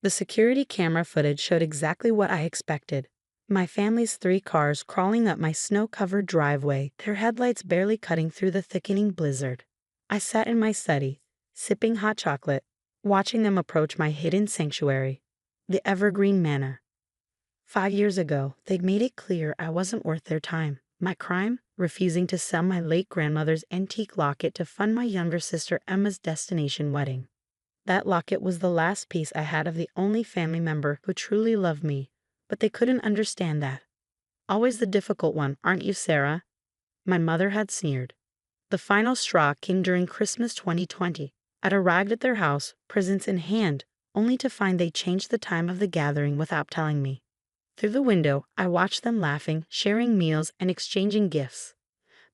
The security camera footage showed exactly what I expected. My family's 3 cars crawling up my snow-covered driveway, their headlights barely cutting through the thickening blizzard. I sat in my study, sipping hot chocolate, watching them approach my hidden sanctuary, the Evergreen Manor. 5 years ago, they'd made it clear I wasn't worth their time. My crime? Refusing to sell my late grandmother's antique locket to fund my younger sister Emma's destination wedding. That locket was the last piece I had of the only family member who truly loved me, but they couldn't understand that. Always the difficult one, aren't you, Sarah? My mother had sneered. The final straw came during Christmas 2020. I'd arrived at their house, presents in hand, only to find they changed the time of the gathering without telling me. Through the window, I watched them laughing, sharing meals, and exchanging gifts.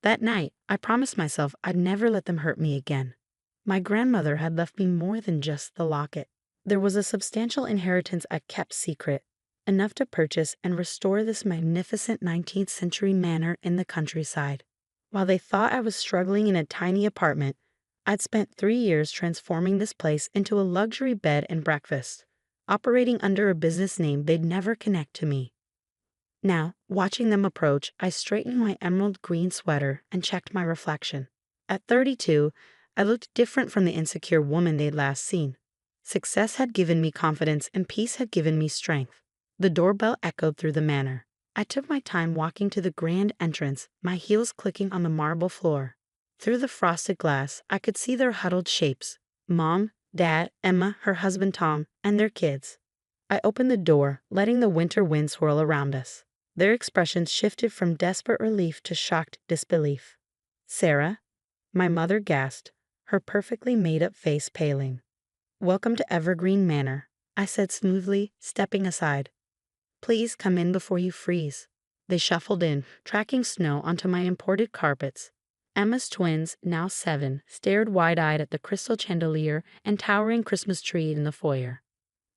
That night, I promised myself I'd never let them hurt me again. My grandmother had left me more than just the locket. There was a substantial inheritance I kept secret, enough to purchase and restore this magnificent 19th century manor in the countryside. While they thought I was struggling in a tiny apartment, I'd spent 3 years transforming this place into a luxury bed and breakfast, operating under a business name they'd never connect to me. Now, watching them approach, I straightened my emerald green sweater and checked my reflection. At 32, I looked different from the insecure woman they'd last seen. Success had given me confidence and peace had given me strength. The doorbell echoed through the manor. I took my time walking to the grand entrance, my heels clicking on the marble floor. Through the frosted glass, I could see their huddled shapes: Mom, Dad, Emma, her husband Tom, and their kids. I opened the door, letting the winter wind swirl around us. Their expressions shifted from desperate relief to shocked disbelief. "Sarah?" My mother gasped, her perfectly made-up face paling. "Welcome to Evergreen Manor," I said smoothly, stepping aside. "Please come in before you freeze." They shuffled in, tracking snow onto my imported carpets. Emma's twins, now 7, stared wide-eyed at the crystal chandelier and towering Christmas tree in the foyer.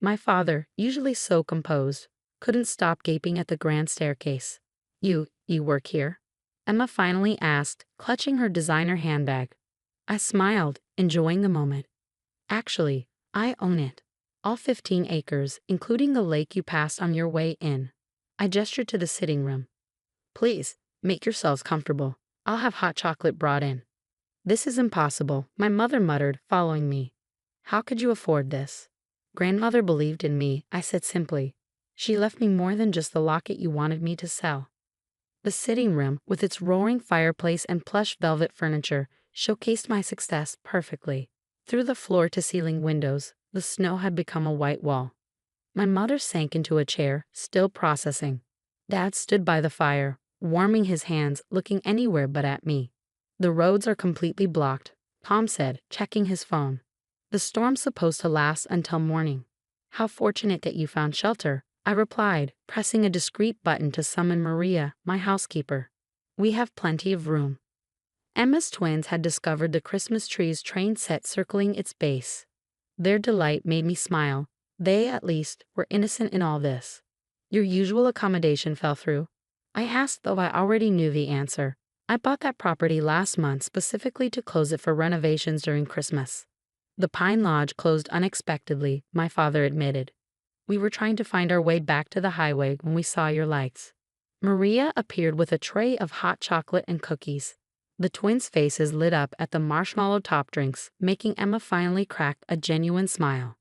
My father, usually so composed, couldn't stop gaping at the grand staircase. You work here?" Emma finally asked, clutching her designer handbag. I smiled, enjoying the moment. "Actually, I own it. All 15 acres, including the lake you passed on your way in." I gestured to the sitting room. "Please, make yourselves comfortable. I'll have hot chocolate brought in." "This is impossible," my mother muttered, following me. "How could you afford this?" "Grandmother believed in me," I said simply. "She left me more than just the locket you wanted me to sell." The sitting room, with its roaring fireplace and plush velvet furniture, showcased my success perfectly. Through the floor-to-ceiling windows, the snow had become a white wall. My mother sank into a chair, still processing. Dad stood by the fire, warming his hands, looking anywhere but at me. "The roads are completely blocked," Tom said, checking his phone. "The storm's supposed to last until morning." "How fortunate that you found shelter," I replied, pressing a discreet button to summon Maria, my housekeeper. "We have plenty of room." Emma's twins had discovered the Christmas tree's train set circling its base. Their delight made me smile. They, at least, were innocent in all this. "Your usual accommodation fell through?" I asked, though I already knew the answer. "I bought that property last month specifically to close it for renovations during Christmas." "The Pine Lodge closed unexpectedly," my father admitted. "We were trying to find our way back to the highway when we saw your lights." Maria appeared with a tray of hot chocolate and cookies. The twins' faces lit up at the marshmallow top drinks, making Emma finally crack a genuine smile.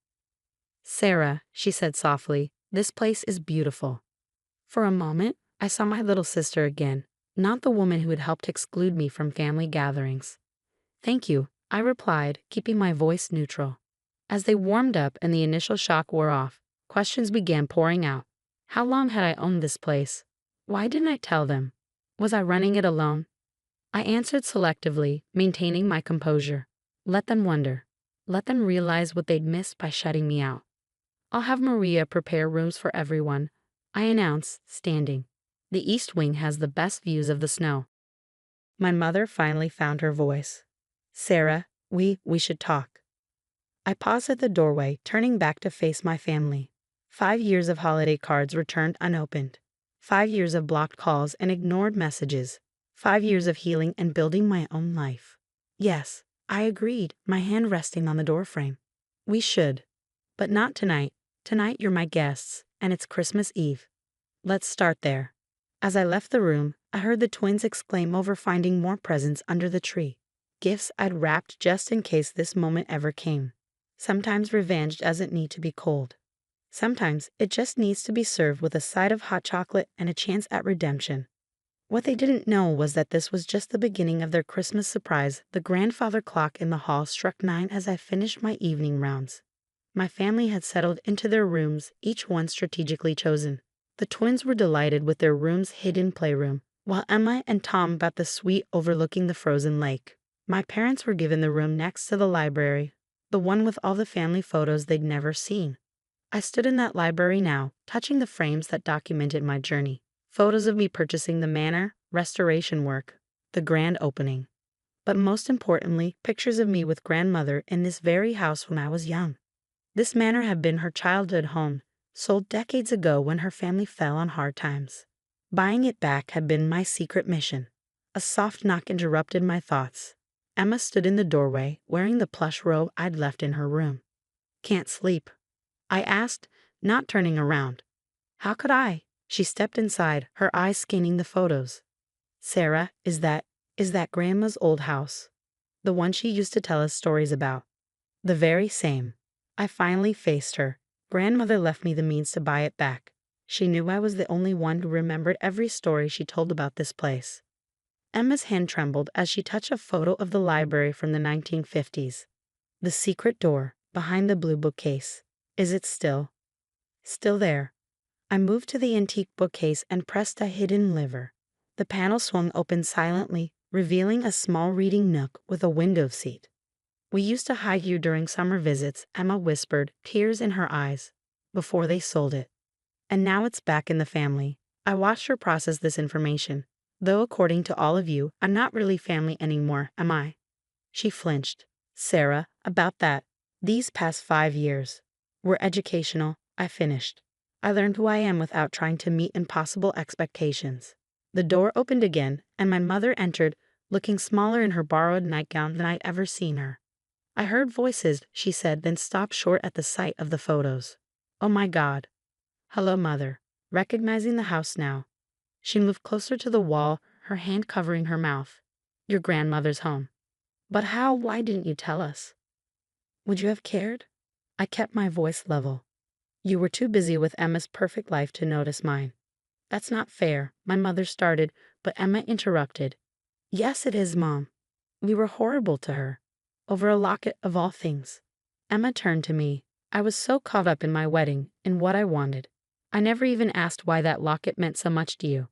"Sarah," she said softly, "this place is beautiful." For a moment, I saw my little sister again, not the woman who had helped exclude me from family gatherings. "Thank you," I replied, keeping my voice neutral. As they warmed up and the initial shock wore off, questions began pouring out. How long had I owned this place? Why didn't I tell them? Was I running it alone? I answered selectively, maintaining my composure. Let them wonder. Let them realize what they'd missed by shutting me out. "I'll have Maria prepare rooms for everyone," I announced, standing. "The East Wing has the best views of the snow." My mother finally found her voice. "Sarah, we should talk." I paused at the doorway, turning back to face my family. 5 years of holiday cards returned unopened. 5 years of blocked calls and ignored messages. 5 years of healing and building my own life. "Yes," I agreed, my hand resting on the doorframe. "We should. But not tonight. Tonight you're my guests, and it's Christmas Eve. Let's start there. As I left the room, I heard the twins exclaim over finding more presents under the tree. Gifts I'd wrapped just in case this moment ever came. Sometimes revenge doesn't need to be cold. Sometimes it just needs to be served with a side of hot chocolate and a chance at redemption. What they didn't know was that this was just the beginning of their Christmas surprise. The grandfather clock in the hall struck 9 as I finished my evening rounds. My family had settled into their rooms, each one strategically chosen. The twins were delighted with their room's hidden playroom, while Emma and Tom got the suite overlooking the frozen lake. My parents were given the room next to the library, the one with all the family photos they'd never seen. I stood in that library now, touching the frames that documented my journey. Photos of me purchasing the manor, restoration work, the grand opening. But most importantly, pictures of me with grandmother in this very house when I was young. This manor had been her childhood home, sold decades ago when her family fell on hard times. Buying it back had been my secret mission. A soft knock interrupted my thoughts. Emma stood in the doorway, wearing the plush robe I'd left in her room. "Can't sleep?" I asked, not turning around. "How could I?" She stepped inside, her eyes scanning the photos. "Sarah, is that Grandma's old house? The one she used to tell us stories about?" "The very same." I finally faced her. Grandmother left me the means to buy it back. She knew I was the only one who remembered every story she told about this place. Emma's hand trembled as she touched a photo of the library from the 1950s. The secret door, behind the blue bookcase. Is it still? Still there. I moved to the antique bookcase and pressed a hidden lever. The panel swung open silently, revealing a small reading nook with a window seat. "We used to hide you during summer visits," Emma whispered, tears in her eyes, "before they sold it. And now it's back in the family." I watched her process this information. "Though according to all of you, I'm not really family anymore, am I?" She flinched. "Sarah, about that. These past 5 years were educational," I finished. "I learned who I am without trying to meet impossible expectations." The door opened again, and my mother entered, looking smaller in her borrowed nightgown than I'd ever seen her. "I heard voices," she said, then stopped short at the sight of the photos. "Oh my God." "Hello, Mother." Recognizing the house now. She moved closer to the wall, her hand covering her mouth. "Your grandmother's home." "But how? Why didn't you tell us?" "Would you have cared?" I kept my voice level. "You were too busy with Emma's perfect life to notice mine." "That's not fair," my mother started, but Emma interrupted. "Yes, it is, Mom. We were horrible to her. Over a locket of all things." Emma turned to me. "I was so caught up in my wedding, in what I wanted. I never even asked why that locket meant so much to you."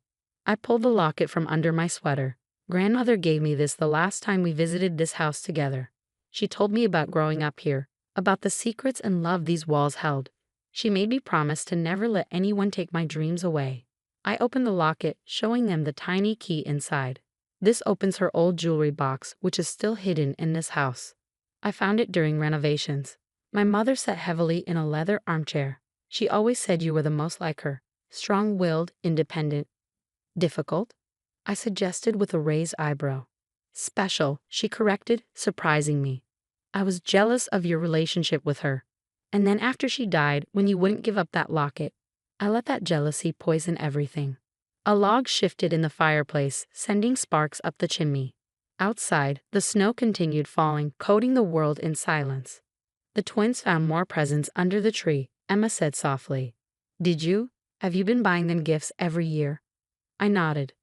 I pulled the locket from under my sweater. "Grandmother gave me this the last time we visited this house together. She told me about growing up here, about the secrets and love these walls held. She made me promise to never let anyone take my dreams away." I opened the locket, showing them the tiny key inside. "This opens her old jewelry box, which is still hidden in this house. I found it during renovations." My mother sat heavily in a leather armchair. "She always said you were the most like her. Strong-willed, independent." "Difficult?" I suggested with a raised eyebrow. "Special," she corrected, surprising me. "I was jealous of your relationship with her. And then after she died, when you wouldn't give up that locket, I let that jealousy poison everything." A log shifted in the fireplace, sending sparks up the chimney. Outside, the snow continued falling, coating the world in silence. "The twins found more presents under the tree," Emma said softly. "Did you? Have you been buying them gifts every year?" I nodded.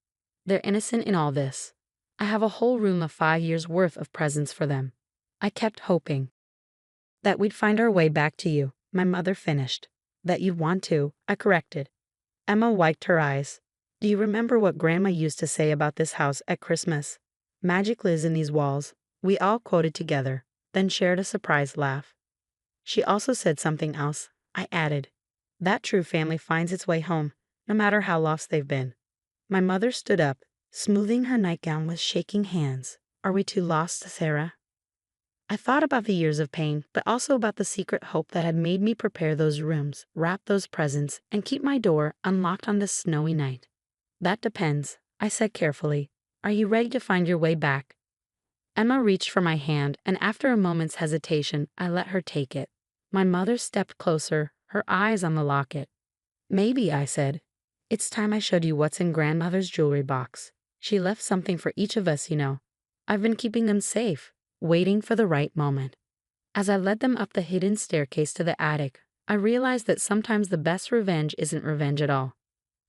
"They're innocent in all this. I have a whole room of 5 years' worth of presents for them." I kept hoping that we'd find our way back to you, my mother finished. "That you'd want to," I corrected. Emma wiped her eyes. "Do you remember what Grandma used to say about this house at Christmas? 'Magic lives in these walls.'" We all quoted together, then shared a surprised laugh. "She also said something else," I added. "That true family finds its way home, no matter how lost they've been." My mother stood up, smoothing her nightgown with shaking hands. "Are we too lost, Sarah?" I thought about the years of pain, but also about the secret hope that had made me prepare those rooms, wrap those presents, and keep my door unlocked on this snowy night. "That depends," I said carefully. "Are you ready to find your way back?" Emma reached for my hand, and after a moment's hesitation, I let her take it. My mother stepped closer, her eyes on the locket. Maybe, I said. It's time I showed you what's in grandmother's jewelry box. She left something for each of us, you know. I've been keeping them safe, waiting for the right moment. As I led them up the hidden staircase to the attic, I realized that sometimes the best revenge isn't revenge at all.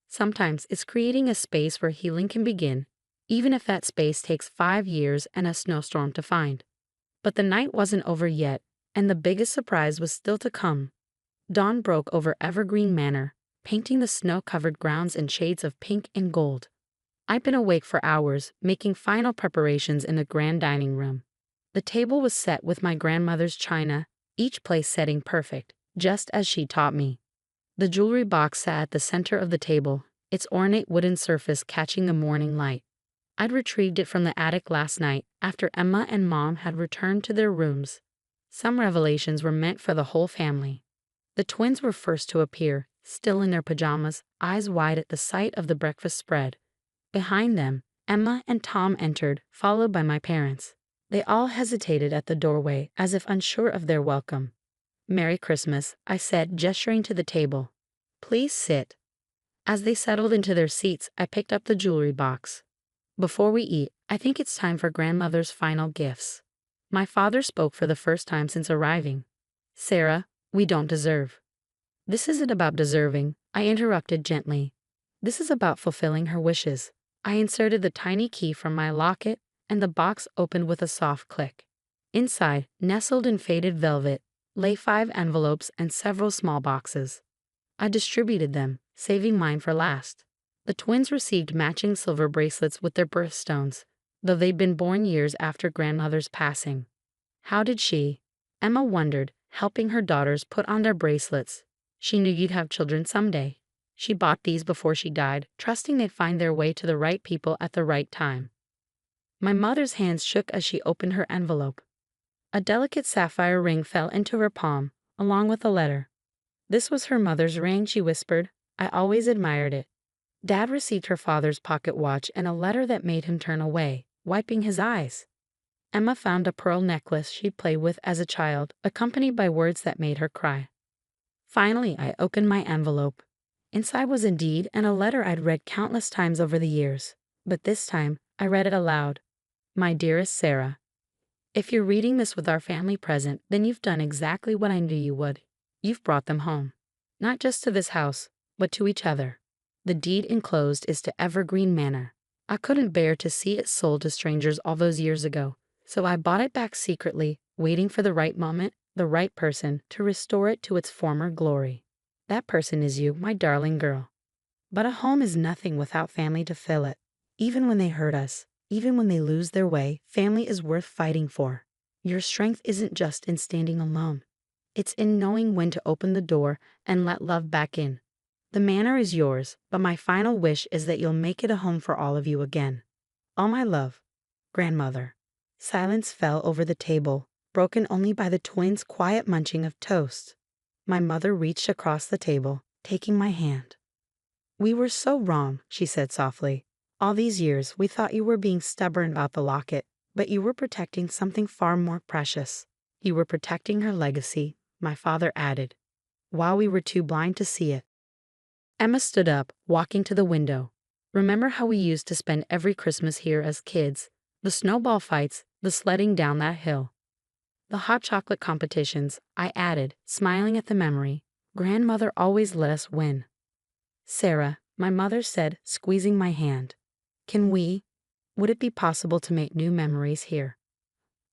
Sometimes it's creating a space where healing can begin, even if that space takes 5 years and a snowstorm to find. But the night wasn't over yet, and the biggest surprise was still to come. Dawn broke over Evergreen Manor, painting the snow-covered grounds in shades of pink and gold. I'd been awake for hours, making final preparations in the grand dining room. The table was set with my grandmother's china, each place setting perfect, just as she taught me. The jewelry box sat at the center of the table, its ornate wooden surface catching the morning light. I'd retrieved it from the attic last night after Emma and Mom had returned to their rooms. Some revelations were meant for the whole family. The twins were first to appear, still in their pajamas, eyes wide at the sight of the breakfast spread. Behind them, Emma and Tom entered, followed by my parents. They all hesitated at the doorway, as if unsure of their welcome. "Merry Christmas," I said, gesturing to the table. "Please sit." As they settled into their seats, I picked up the jewelry box. "Before we eat, I think it's time for grandmother's final gifts." My father spoke for the first time since arriving. "Sarah, we don't deserve." "This isn't about deserving," I interrupted gently. "This is about fulfilling her wishes." I inserted the tiny key from my locket, and the box opened with a soft click. Inside, nestled in faded velvet, lay 5 envelopes and several small boxes. I distributed them, saving mine for last. The twins received matching silver bracelets with their birthstones, though they'd been born years after grandmother's passing. "How did she?" Emma wondered, helping her daughters put on their bracelets. "She knew you'd have children someday. She bought these before she died, trusting they'd find their way to the right people at the right time." My mother's hands shook as she opened her envelope. A delicate sapphire ring fell into her palm, along with a letter. "This was her mother's ring," she whispered. "I always admired it." Dad received her father's pocket watch and a letter that made him turn away, wiping his eyes. Emma found a pearl necklace she'd played with as a child, accompanied by words that made her cry. Finally, I opened my envelope. Inside was a deed and a letter I'd read countless times over the years, but this time I read it aloud. "My dearest Sarah, if you're reading this with our family present, then you've done exactly what I knew you would. You've brought them home. Not just to this house, but to each other. The deed enclosed is to Evergreen Manor. I couldn't bear to see it sold to strangers all those years ago, so I bought it back secretly, waiting for the right moment, the right person, to restore it to its former glory. That person is you, my darling girl. But a home is nothing without family to fill it. Even when they hurt us, even when they lose their way, family is worth fighting for. Your strength isn't just in standing alone. It's in knowing when to open the door and let love back in. The manor is yours, but my final wish is that you'll make it a home for all of you again. All my love, Grandmother." Silence fell over the table, broken only by the twins' quiet munching of toast. My mother reached across the table, taking my hand. "We were so wrong," she said softly. "All these years, we thought you were being stubborn about the locket, but you were protecting something far more precious. You were protecting her legacy," my father added, "while we were too blind to see it." Emma stood up, walking to the window. "Remember how we used to spend every Christmas here as kids? The snowball fights, the sledding down that hill. The hot chocolate competitions," I added, smiling at the memory. "Grandmother always let us win." "Sarah," my mother said, squeezing my hand. Would it be possible to make new memories here?"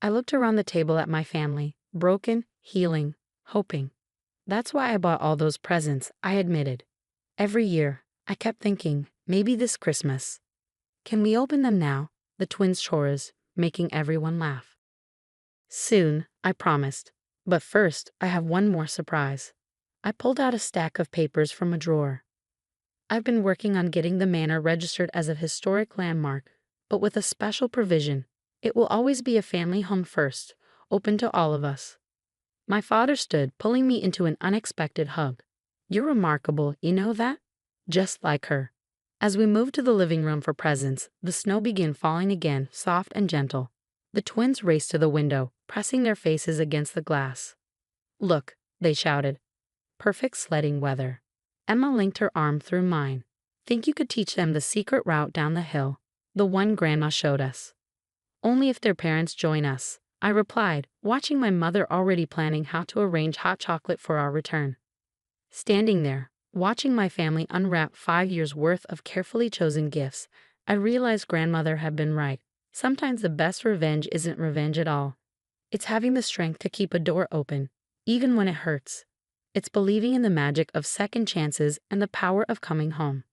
I looked around the table at my family, broken, healing, hoping. "That's why I bought all those presents," I admitted. "Every year, I kept thinking, maybe this Christmas." "Can we open them now?" the twins chorused, making everyone laugh. "Soon," I promised. "But first, I have one more surprise." I pulled out a stack of papers from a drawer. "I've been working on getting the manor registered as a historic landmark, but with a special provision. It will always be a family home first, open to all of us." My father stood, pulling me into an unexpected hug. "You're remarkable, you know that? Just like her." As we moved to the living room for presents, the snow began falling again, soft and gentle. The twins raced to the window, pressing their faces against the glass. "Look," they shouted. Perfect sledding weather. Emma linked her arm through mine. Think you could teach them the secret route down the hill, the one Grandma showed us? Only if their parents join us, I replied, watching my mother already planning how to arrange hot chocolate for our return. Standing there, watching my family unwrap 5 years' worth of carefully chosen gifts, I realized Grandmother had been right. Sometimes the best revenge isn't revenge at all. It's having the strength to keep a door open, even when it hurts. It's believing in the magic of second chances and the power of coming home.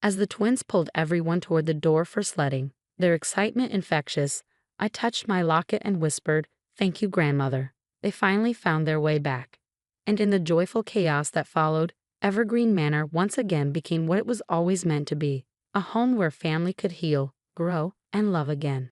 As the twins pulled everyone toward the door for sledding, their excitement infectious, I touched my locket and whispered, "Thank you, Grandmother." They finally found their way back. And in the joyful chaos that followed, Evergreen Manor once again became what it was always meant to be, a home where family could heal, grow, and love again.